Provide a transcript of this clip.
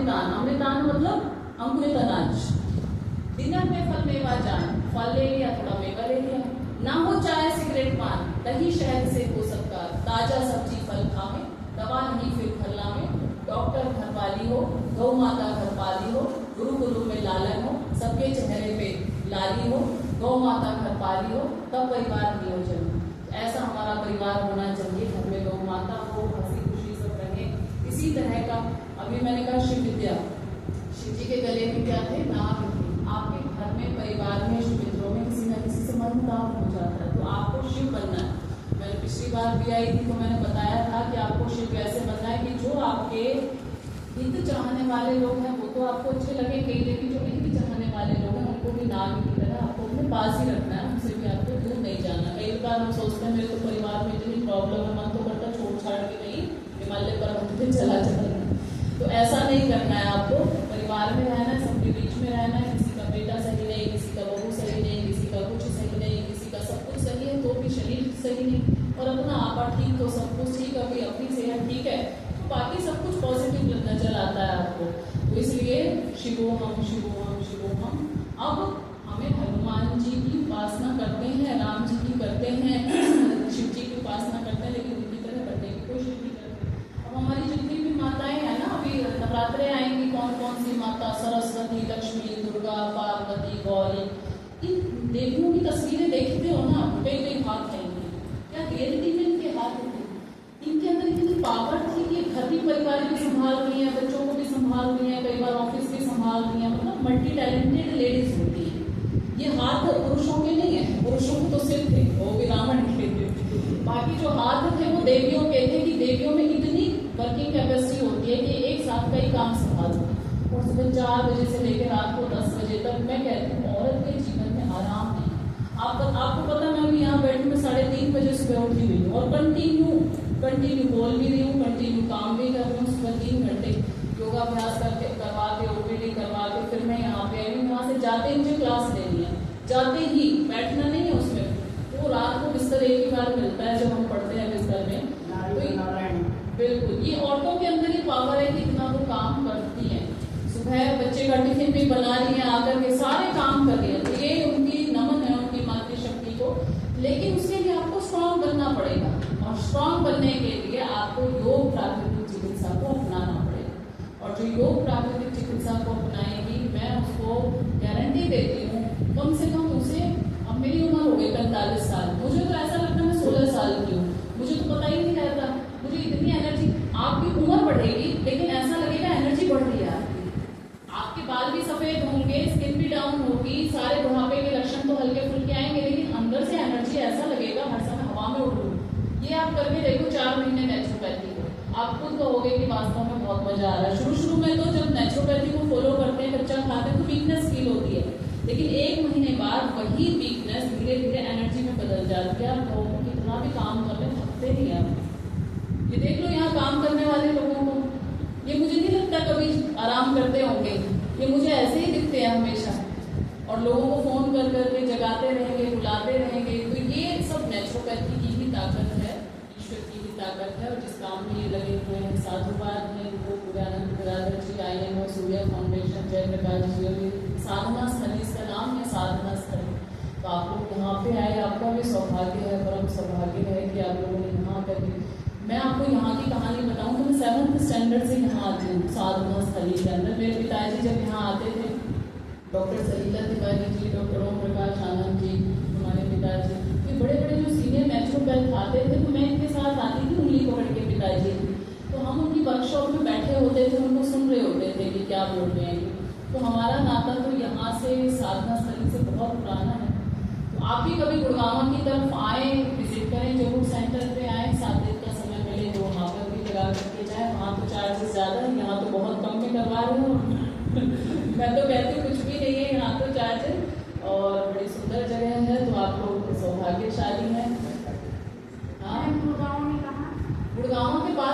अमृतान, अमृतान मतलब अंकुरित अनाज। दिनक में फल मेवा जान, फल ले लिया, थोड़ा मेवा ले लिया। ना हो चाय सिगरेट पान, दही शहद से हो सत्कार, ताजा सब्जी फल खावे, दवा नहीं फिर फल लावे। डॉक्टर घर वाली हो, गौ माता घर पाली हो, गुरु गुरु में लालन हो, सबके चेहरे पे लाली हो, गौ माता घर पाली हो, तब परिवार नियोजन हो। ऐसा हमारा परिवार होना चाहिए, घर में गौ माता हो, हंसी खुशी सब रहे। इसी तरह का अभी मैंने कहा शिव विद्या, शिव जी के गले में क्या थे, नाग थे। आपके घर में परिवार में शिव मित्रों में किसी न किसी से मनमुटाव हो जाता है, तो आपको शिव बनना है। मैंने पिछली बार भी आई थी तो मैंने बताया था कि आपको शिव ऐसे बनना है कि जो आपके हित चाहने वाले लोग हैं वो तो आपको अच्छे लगेंगे, लेकिन जो हित चाहने वाले लोग हैं उनको भी नाग की तरह आपको अपने पास ही रखना है, उनसे भी आपको दूर नहीं जाना। कई बार हम सोचते हैं मेरे तो परिवार में इतनी प्रॉब्लम है, मन तो करता छोड़ छाड़ के नहीं हिमालय पर्वत पे चला जाता है। तो ऐसा नहीं करना है, आपको परिवार में रहना है, सबके बीच में रहना है। किसी का बेटा सही नहीं, किसी का बहू सही नहीं, किसी का कुछ सही नहीं, किसी का सब कुछ सही है तो भी शरीर सही नहीं, और अपना आपा ठीक तो सब कुछ ठीक, अभी अपनी सेहत ठीक है तो बाकी सब कुछ पॉजिटिव नजर आता है आपको। तो इसलिए शिवोहम शिवोहम शिवोहम। अब हमें हनुमान जी की उपासना करते हैं, राम जी की करते हैं, शिव जी की उपासना करते हैं, लेकिन उनकी तरह बनने की कोशिश नहीं करते। अब हमारी जितनी भी माताएं हैं ना, अभी नवरात्रे आएंगी, कौन कौन सी माता, सरस्वती, लक्ष्मी, दुर्गा, पार्वती, गौरी, इन देवियों की तस्वीरें देखते हो ना, कई कई हाथ है इनके, क्या रियलिटी में इनके हाथ थे, इनके अंदर इतनी पावर थी कि घर भी परिवार भी संभाल रही है, बच्चों को भी संभाल रही है, कई बार ऑफिस भी संभाल रही है, मतलब मल्टी टैलेंटेड लेडीज होती है। ये हाथ पुरुषों के नहीं है, पुरुषों को तो सिर्फ थे, वो भी रावण के थे, बाकी जो हाथ थे वो देवियों के थे, कि देवियों में इतनी वर्किंग कैपेसिटी होती है कि एक साथ कई काम संभाल। और सुबह 4 बजे से लेकर रात को 10 बजे तक, मैं कहती हूँ औरत के जीवन में आराम नहीं। आपको पता, मैं भी यहाँ बैठी, मैं 3:30 बजे सुबह उठी हुई हूँ और कंटिन्यू बोल भी रही हूँ, कंटिन्यू काम भी कर रही हूँ। सुबह 3 घंटे योगाभ्यास करवा के ओपीडी करवा के फिर मैं यहाँ पे आई हूँ। यहाँ से जाते ही मुझे क्लास लेनी है, जाते ही बैठना नहीं है उसमें, वो रात को बिस्तर एक ही बार मिलता है जब हम पढ़ते हैं बिस्तर में। बिल्कुल, ये औरतों के अंदर ही पावर है कि इतना वो काम करती है। सुबह बच्चे का टिफिन भी बना रही है, आकर के सारे काम कर रही है, तो ये उनकी नमन है उनकी मातृशक्ति को। लेकिन उसके लिए आपको स्ट्रांग बनना पड़ेगा, और स्ट्रांग बनने के लिए आपको योग प्राकृतिक चिकित्सा को अपनाना पड़ेगा। और जो योग प्राकृतिक चिकित्सा को अपनाएगी, मैं उसको गारंटी देती हूँ, कम से कम उसे, अब मेरी उम्र हो गई 45 साल, मुझे तो ऐसा लगता है मैं 16 साल की हूँ, मुझे तो पता ही नहीं रहता, मुझे इतनी एनर्जी। आपकी उम्र बढ़ेगी लेकिन ऐसा लगेगा एनर्जी बढ़ रही है आपके बाल भी सफेद होंगे, स्किन भी डाउन होगी, सारे बुढ़ापे के लक्षण तो हल्के फुल्के आएंगे, लेकिन अंदर से एनर्जी ऐसा लगेगा हर समय हवा में उड़ रही। ये आप करके देखो 4 महीने नेचुरोपैथी को, आप खुद कहोगे कि वास्तव में बहुत मजा आ रहा है। शुरू में तो जब नेचुरोपैथी को फॉलो करते हैं, कच्चा खाते हैं, तो वीकनेस फील होती है, लेकिन 1 महीने बाद वही वीकनेस धीरे धीरे एनर्जी में बदल जाती है। आप लोगों को कितना भी काम कर रहे थकते नहीं है। ये देख लो यहाँ काम करने वाले लोगों को, ये मुझे नहीं लगता कभी आराम करते होंगे, ये मुझे ऐसे ही दिखते हैं हमेशा, और लोगों को फोन कर करके जगाते रहेंगे, बुलाते रहेंगे। तो ये सब नेचुरोपैथी की ही ताकत है, ईश्वर की ही ताकत है। और जिस काम में ये लगे हुए हैं साधुवाद हैं, वो पूर्णानंद गिराधर जी, IMO सूर्य फाउंडेशन, जयप्रकाश जी, साधना स्थली, इसका नाम है साधना स्थली। तो आप लोग यहाँ पे आए, आपका भी सौभाग्य है, परम सौभाग्य है कि आप लोगों ने यहाँ करके। मैं आपको यहाँ की कहानी बताऊं तो मैं 7th स्टैंडर्ड से यहाँ आती हूँ साधना स्थली के अंदर। मेरे पिताजी जब यहाँ आते थे, डॉक्टर सलीला तिवारी जी, डॉक्टर ओम प्रकाश आनंद जी, हमारे पिताजी, ये बड़े बड़े जो सीनियर नेचुरोपैथ आते थे, तो मैं इनके साथ आती थी उंगली पकड़ के पिताजी। तो हम उनकी वर्कशॉप में बैठे होते थे, उनको सुन रहे होते थे कि क्या बोल रहे हैं। तो हमारा नाता तो यहाँ से साधना स्थली से बहुत पुराना है। तो आप भी कभी गुड़गांव की तरफ आए, विजिट करें, जरूर सेंटर पे आए, 7 दिन का समय मिले तो वहाँ पर भी लगा करके जाए। वहाँ तो चार्जेस ज़्यादा है, यहाँ तो बहुत कम में करवा रही हूँ मैं तो कहती हूँ कुछ भी नहीं है यहाँ तो चार्जेस, और बड़ी सुंदर जगह है, तो आप लोग सौभाग्यशाली हैं। हाँ, गुड़गांव के पास